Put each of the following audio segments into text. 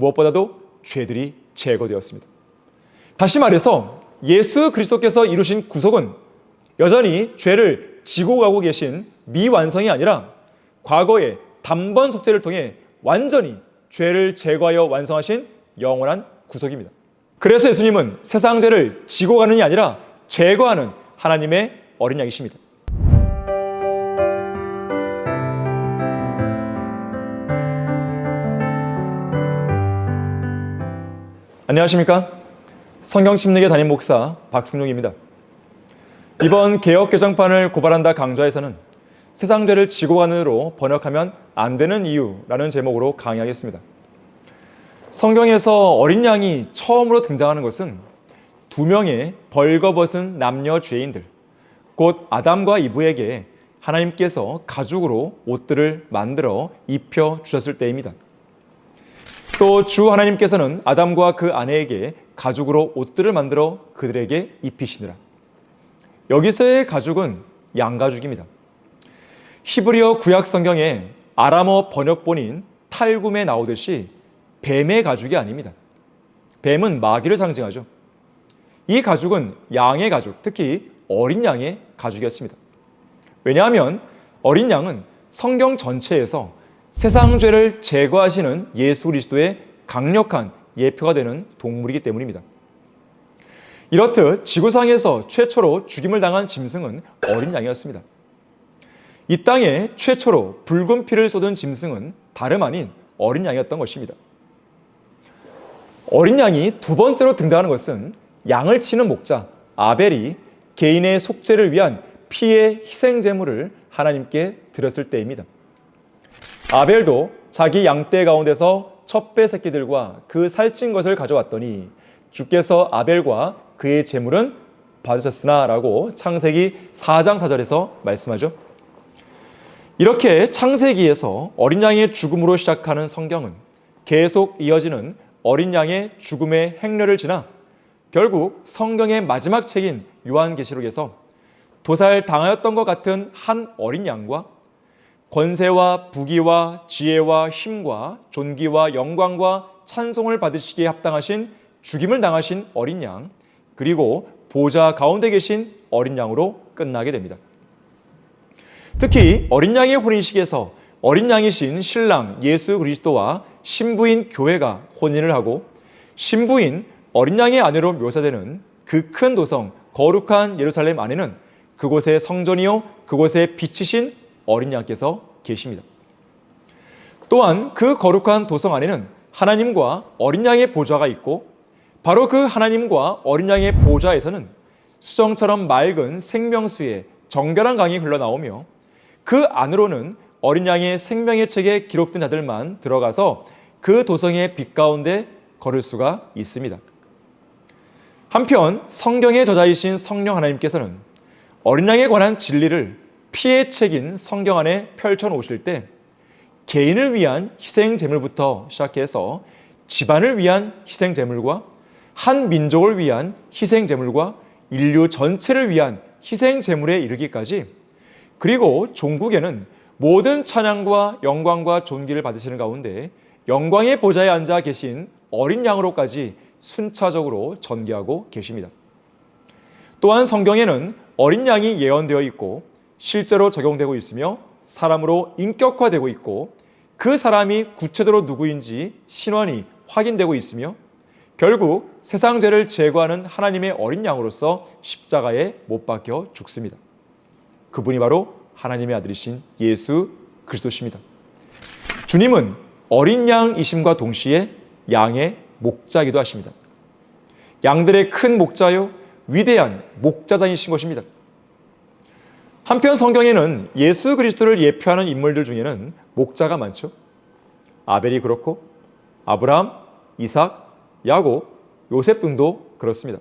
무엇보다도 죄들이 제거되었습니다. 다시 말해서 예수 그리스도께서 이루신 구속은 여전히 죄를 지고 가고 계신 미완성이 아니라 과거의 단번 속죄를 통해 완전히 죄를 제거하여 완성하신 영원한 구속입니다. 그래서 예수님은 세상 죄를 지고 가는 게 아니라 제거하는 하나님의 어린 양이십니다. 안녕하십니까? 성경심리계 담임 목사 박승용입니다. 이번 개혁 개정판을 고발한다 강좌에서는 세상 죄를 지고 가는으로 번역하면 안 되는 이유라는 제목으로 강의하겠습니다. 성경에서 어린 양이 처음으로 등장하는 것은 두 명의 벌거벗은 남녀 죄인들, 곧 아담과 이브에게 하나님께서 가죽으로 옷들을 만들어 입혀 주셨을 때입니다. 또 주 하나님께서는 아담과 그 아내에게 가죽으로 옷들을 만들어 그들에게 입히시느라. 여기서의 가죽은 양가죽입니다. 히브리어 구약 성경에 아람어 번역본인 탈굼에 나오듯이 뱀의 가죽이 아닙니다. 뱀은 마귀를 상징하죠. 이 가죽은 양의 가죽, 특히 어린 양의 가죽이었습니다. 왜냐하면 어린 양은 성경 전체에서 세상 죄를 제거하시는 예수 그리스도의 강력한 예표가 되는 동물이기 때문입니다. 이렇듯 지구상에서 최초로 죽임을 당한 짐승은 어린 양이었습니다. 이 땅에 최초로 붉은 피를 쏟은 짐승은 다름 아닌 어린 양이었던 것입니다. 어린 양이 두 번째로 등장하는 것은 양을 치는 목자 아벨이 개인의 속죄를 위한 피의 희생 제물을 하나님께 드렸을 때입니다. 아벨도 자기 양떼 가운데서 첫 배 새끼들과 그 살찐 것을 가져왔더니 주께서 아벨과 그의 제물은 받으셨으나 라고 창세기 4장 4절에서 말씀하죠. 이렇게 창세기에서 어린 양의 죽음으로 시작하는 성경은 계속 이어지는 어린 양의 죽음의 행렬을 지나 결국 성경의 마지막 책인 요한계시록에서 도살당하였던 것 같은 한 어린 양과 권세와 부귀와 지혜와 힘과 존귀와 영광과 찬송을 받으시기에 합당하신 죽임을 당하신 어린 양, 그리고 보좌 가운데 계신 어린 양으로 끝나게 됩니다. 특히 어린 양의 혼인식에서 어린 양이신 신랑 예수 그리스도와 신부인 교회가 혼인을 하고 신부인 어린 양의 아내로 묘사되는 그 큰 도성 거룩한 예루살렘 안에는 그곳의 성전이요 그곳의 빛이신 어린 양께서 계십니다. 또한 그 거룩한 도성 안에는 하나님과 어린 양의 보좌가 있고 바로 그 하나님과 어린 양의 보좌에서는 수정처럼 맑은 생명수의 정결한 강이 흘러나오며 그 안으로는 어린 양의 생명의 책에 기록된 자들만 들어가서 그 도성의 빛 가운데 걸을 수가 있습니다. 한편 성경의 저자이신 성령 하나님께서는 어린 양에 관한 진리를 피의 책인 성경 안에 펼쳐놓으실 때 개인을 위한 희생 제물부터 시작해서 집안을 위한 희생 제물과 한 민족을 위한 희생 제물과 인류 전체를 위한 희생 제물에 이르기까지 그리고 종국에는 모든 찬양과 영광과 존귀를 받으시는 가운데 영광의 보좌에 앉아 계신 어린 양으로까지 순차적으로 전개하고 계십니다. 또한 성경에는 어린 양이 예언되어 있고 실제로 적용되고 있으며 사람으로 인격화되고 있고 그 사람이 구체적으로 누구인지 신원이 확인되고 있으며 결국 세상 죄를 제거하는 하나님의 어린 양으로서 십자가에 못 박혀 죽습니다. 그분이 바로 하나님의 아들이신 예수 그리스도십니다. 주님은 어린 양이심과 동시에 양의 목자이기도 하십니다. 양들의 큰 목자요 위대한 목자장이신 것입니다. 한편 성경에는 예수 그리스도를 예표하는 인물들 중에는 목자가 많죠. 아벨이 그렇고 아브라함, 이삭, 야곱, 요셉 등도 그렇습니다.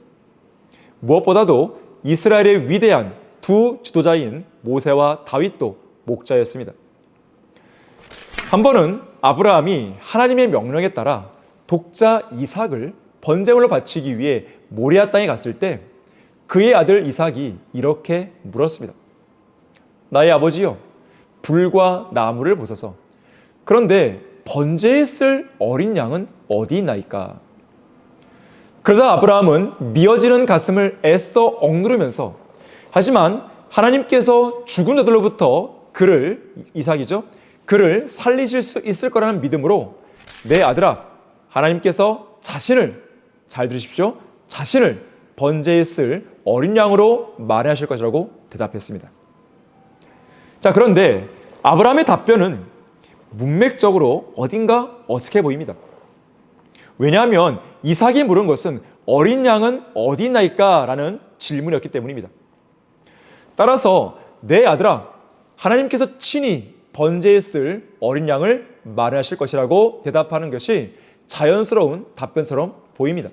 무엇보다도 이스라엘의 위대한 두 지도자인 모세와 다윗도 목자였습니다. 한 번은 아브라함이 하나님의 명령에 따라 독자 이삭을 번제물로 바치기 위해 모리아 땅에 갔을 때 그의 아들 이삭이 이렇게 물었습니다. 나의 아버지여, 불과 나무를 보소서. 그런데 번제에 쓸 어린 양은 어디 있나이까? 그러자 아브라함은 미어지는 가슴을 애써 억누르면서, 하지만 하나님께서 죽은 자들로부터 이삭이죠, 그를 살리실 수 있을 거라는 믿음으로, 내 아들아, 하나님께서 잘 들으십시오, 자신을 번제에 쓸 어린 양으로 마련하실 것이라고 대답했습니다. 자, 그런데 아브라함의 답변은 문맥적으로 어딘가 어색해 보입니다. 왜냐하면 이삭이 물은 것은 어린 양은 어디 있나이까? 라는 질문이었기 때문입니다. 따라서 내 아들아, 하나님께서 친히 번제에 쓸 어린 양을 마련하실 것이라고 대답하는 것이 자연스러운 답변처럼 보입니다.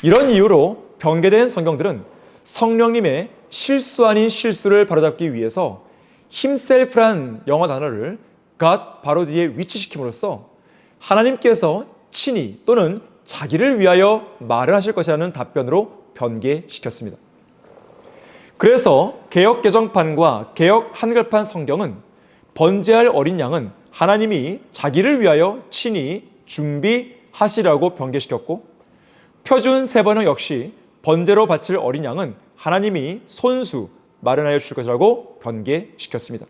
이런 이유로 변개된 성경들은 성령님의 실수 아닌 실수를 바로잡기 위해서 himself란 영어 단어를 God 바로 뒤에 위치시킴으로써 하나님께서 친히 또는 자기를 위하여 마련하실 것이라는 답변으로 변개시켰습니다. 그래서 개역 개정판과 개역 한글판 성경은 번제할 어린 양은 하나님이 자기를 위하여 친히 준비하시라고 변개시켰고, 표준 세번역 역시 번제로 바칠 어린 양은 하나님이 손수 마련하여 주실 것이라고 변개시켰습니다.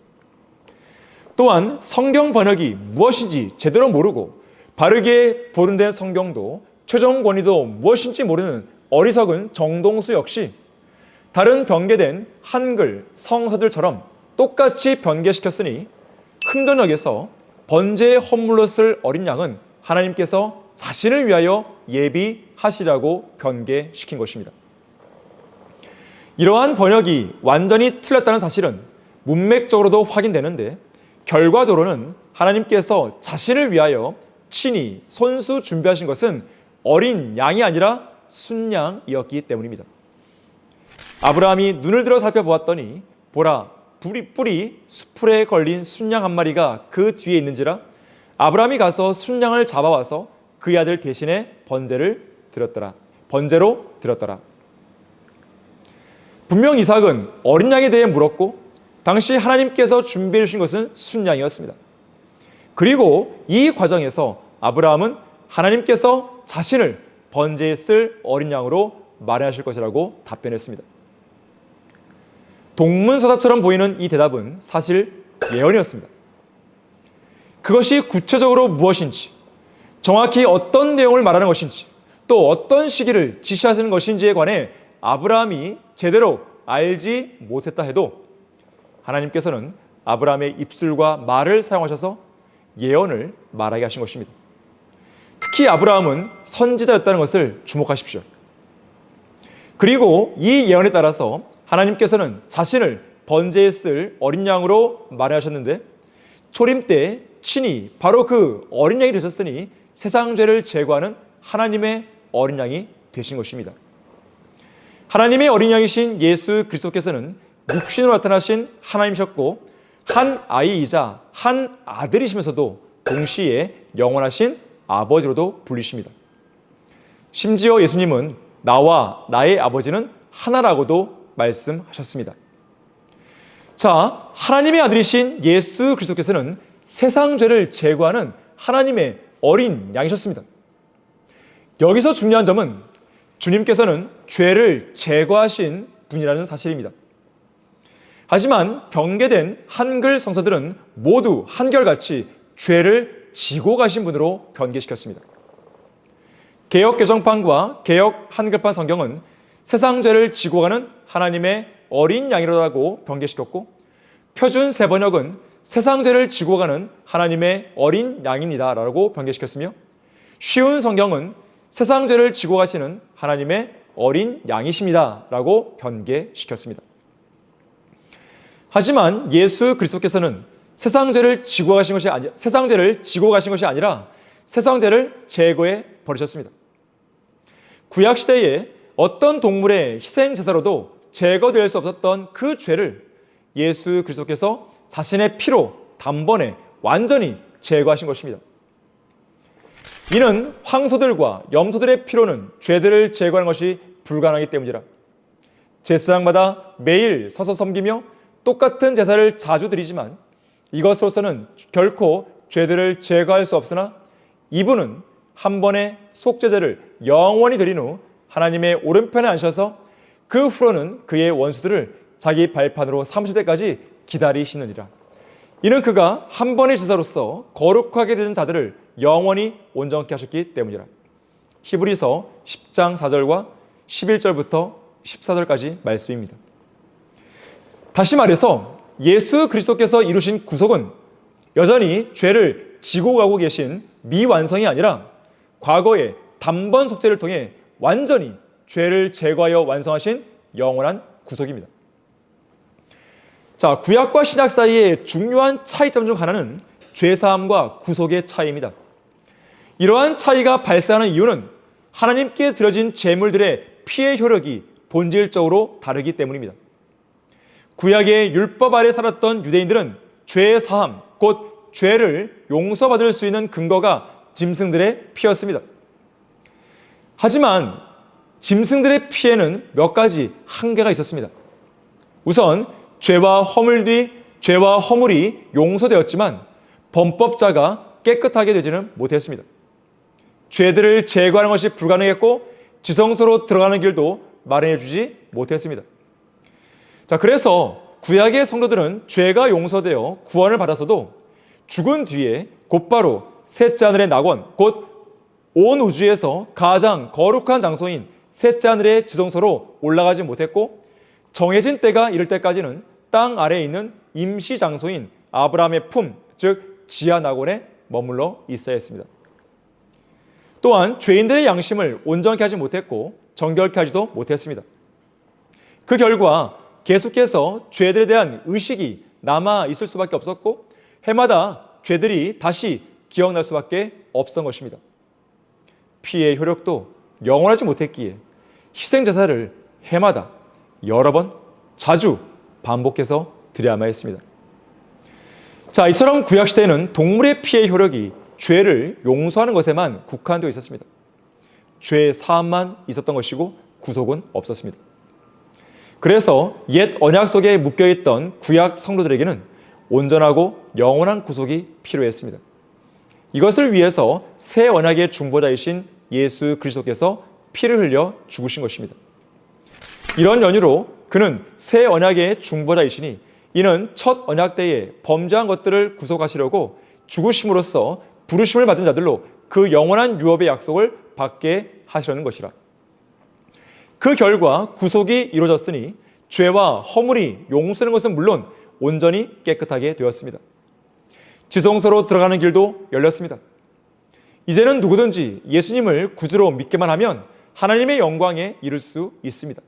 또한 성경 번역이 무엇인지 제대로 모르고 바르게 보존된 성경도 최종 권위도 무엇인지 모르는 어리석은 정동수 역시 다른 변개된 한글 성서들처럼 똑같이 변개시켰으니 흥변역에서 번제의 헌물로 쓸 어린 양은 하나님께서 자신을 위하여 예비하시라고 변개시킨 것입니다. 이러한 번역이 완전히 틀렸다는 사실은 문맥적으로도 확인되는데, 결과적으로는 하나님께서 자신을 위하여 친히 손수 준비하신 것은 어린 양이 아니라 순양이었기 때문입니다. 아브라함이 눈을 들어 살펴보았더니 보라, 뿔이 수풀에 걸린 순양 한 마리가 그 뒤에 있는지라. 아브라함이 가서 순양을 잡아와서 그의 아들 대신에 번제로 드렸더라. 분명 이삭은 어린 양에 대해 물었고, 당시 하나님께서 준비해 주신 것은 순양이었습니다. 그리고 이 과정에서 아브라함은 하나님께서 자신을 번제에 쓸 어린 양으로 마련하실 것이라고 답변했습니다. 동문서답처럼 보이는 이 대답은 사실 예언이었습니다. 그것이 구체적으로 무엇인지, 정확히 어떤 내용을 말하는 것인지, 또 어떤 시기를 지시하시는 것인지에 관해 아브라함이 제대로 알지 못했다 해도 하나님께서는 아브라함의 입술과 말을 사용하셔서 예언을 말하게 하신 것입니다. 특히 아브라함은 선지자였다는 것을 주목하십시오. 그리고 이 예언에 따라서 하나님께서는 자신을 번제에 쓸 어린 양으로 마련하셨는데, 초림 때 친히 바로 그 어린 양이 되셨으니 세상 죄를 제거하는 하나님의 어린 양이 되신 것입니다. 하나님의 어린 양이신 예수 그리스도께서는 육신으로 나타나신 하나님이셨고, 한 아이이자 한 아들이시면서도 동시에 영원하신 아버지로도 불리십니다. 심지어 예수님은 나와 나의 아버지는 하나라고도 말씀하셨습니다. 자, 하나님의 아들이신 예수 그리스도께서는 세상 죄를 제거하는 하나님의 어린 양이셨습니다. 여기서 중요한 점은 주님께서는 죄를 제거하신 분이라는 사실입니다. 하지만 변개된 한글 성서들은 모두 한결같이 죄를 지고 가신 분으로 변개시켰습니다. 개역 개정판과 개역 한글판 성경은 세상 죄를 지고 가는 하나님의 어린 양이라고 변개시켰고, 표준 세번역은 세상 죄를 지고 가는 하나님의 어린 양입니다 라고 변개시켰으며, 쉬운 성경은 세상 죄를 지고 가시는 하나님의 어린 양이십니다 라고 변개시켰습니다. 하지만 예수 그리스도께서는 세상 죄를 지고 가신 것이 아니라 세상 죄를 제거해 버리셨습니다. 구약 시대에 어떤 동물의 희생 제사로도 제거될 수 없었던 그 죄를 예수 그리스도께서 자신의 피로 단번에 완전히 제거하신 것입니다. 이는 황소들과 염소들의 피로는 죄들을 제거하는 것이 불가능하기 때문이라 제사장마다 매일 서서 섬기며 똑같은 제사를 자주 드리지만 이것으로서는 결코 죄들을 제거할 수 없으나 이분은 한 번의 속죄제를 영원히 드린 후 하나님의 오른편에 앉으셔서 그 후로는 그의 원수들을 자기 발판으로 삼으실 때까지 기다리시느니라. 이는 그가 한 번의 제사로서 거룩하게 된 자들을 영원히 온전케 하셨기 때문이라. 히브리서 10장 4절과 11절부터 14절까지 말씀입니다. 다시 말해서 예수 그리스도께서 이루신 구속은 여전히 죄를 지고 가고 계신 미완성이 아니라 과거의 단번 속죄를 통해 완전히 죄를 제거하여 완성하신 영원한 구속입니다. 자, 구약과 신약 사이의 중요한 차이점 중 하나는 죄사함과 구속의 차이입니다. 이러한 차이가 발생하는 이유는 하나님께 드려진 제물들의 피해 효력이 본질적으로 다르기 때문입니다. 구약의 율법 아래 살았던 유대인들은 죄의 사함, 곧 죄를 용서받을 수 있는 근거가 짐승들의 피였습니다. 하지만 짐승들의 피에는 몇 가지 한계가 있었습니다. 우선 죄와 허물이 용서되었지만 범법자가 깨끗하게 되지는 못했습니다. 죄들을 제거하는 것이 불가능했고 지성소로 들어가는 길도 마련해 주지 못했습니다. 자, 그래서 구약의 성도들은 죄가 용서되어 구원을 받았어도 죽은 뒤에 곧바로 셋째 하늘의 낙원, 곧 온 우주에서 가장 거룩한 장소인 셋째 하늘의 지성소로 올라가지 못했고 정해진 때가 이를 때까지는 땅 아래에 있는 임시 장소인 아브라함의 품, 즉 지하 낙원에 머물러 있어야 했습니다. 또한 죄인들의 양심을 온전케 하지 못했고 정결케 하지도 못했습니다. 그 결과 계속해서 죄들에 대한 의식이 남아 있을 수밖에 없었고 해마다 죄들이 다시 기억날 수밖에 없었던 것입니다. 피의 효력도 영원하지 못했기에 희생제사를 해마다 여러 번 자주 반복해서 드려야만 했습니다. 자, 이처럼 구약시대에는 동물의 피의 효력이 죄를 용서하는 것에만 국한되어 있었습니다. 죄 사함만 있었던 것이고 구속은 없었습니다. 그래서 옛 언약 속에 묶여있던 구약 성도들에게는 온전하고 영원한 구속이 필요했습니다. 이것을 위해서 새 언약의 중보자이신 예수 그리스도께서 피를 흘려 죽으신 것입니다. 이런 연유로 그는 새 언약의 중보자이시니 이는 첫 언약 때에 범죄한 것들을 구속하시려고 죽으심으로써 부르심을 받은 자들로 그 영원한 유업의 약속을 받게 하시려는 것이라. 그 결과 구속이 이루어졌으니 죄와 허물이 용서되는 것은 물론 온전히 깨끗하게 되었습니다. 지성소로 들어가는 길도 열렸습니다. 이제는 누구든지 예수님을 구주로 믿기만 하면 하나님의 영광에 이를 수 있습니다.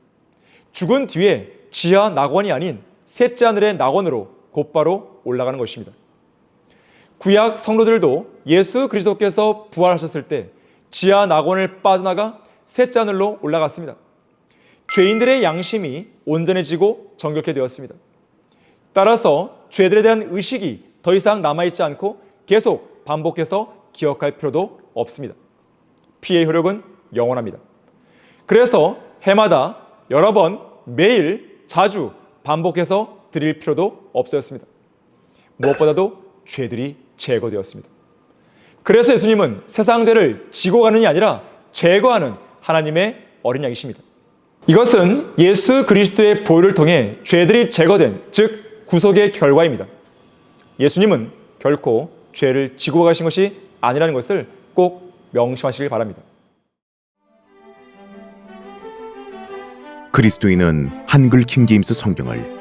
죽은 뒤에 지하 낙원이 아닌 셋째 하늘의 낙원으로 곧바로 올라가는 것입니다. 구약 성도들도 예수 그리스도께서 부활하셨을 때 지하 낙원을 빠져나가 셋째 하늘로 올라갔습니다. 죄인들의 양심이 온전해지고 정결케 되었습니다. 따라서 죄들에 대한 의식이 더 이상 남아있지 않고 계속 반복해서 기억할 필요도 없습니다. 피의 효력은 영원합니다. 그래서 해마다 여러 번 매일 자주 반복해서 드릴 필요도 없어졌습니다. 무엇보다도 죄들이 제거되었습니다. 그래서 예수님은 세상 죄를 지고 가는이 아니라 제거하는 하나님의 어린 양이십니다. 이것은 예수 그리스도의 보혈을 통해 죄들이 제거된, 즉 구속의 결과입니다. 예수님은 결코 죄를 지고 가신 것이 아니라는 것을 꼭 명심하시길 바랍니다. 그리스도인은 한글 킹제임스 성경을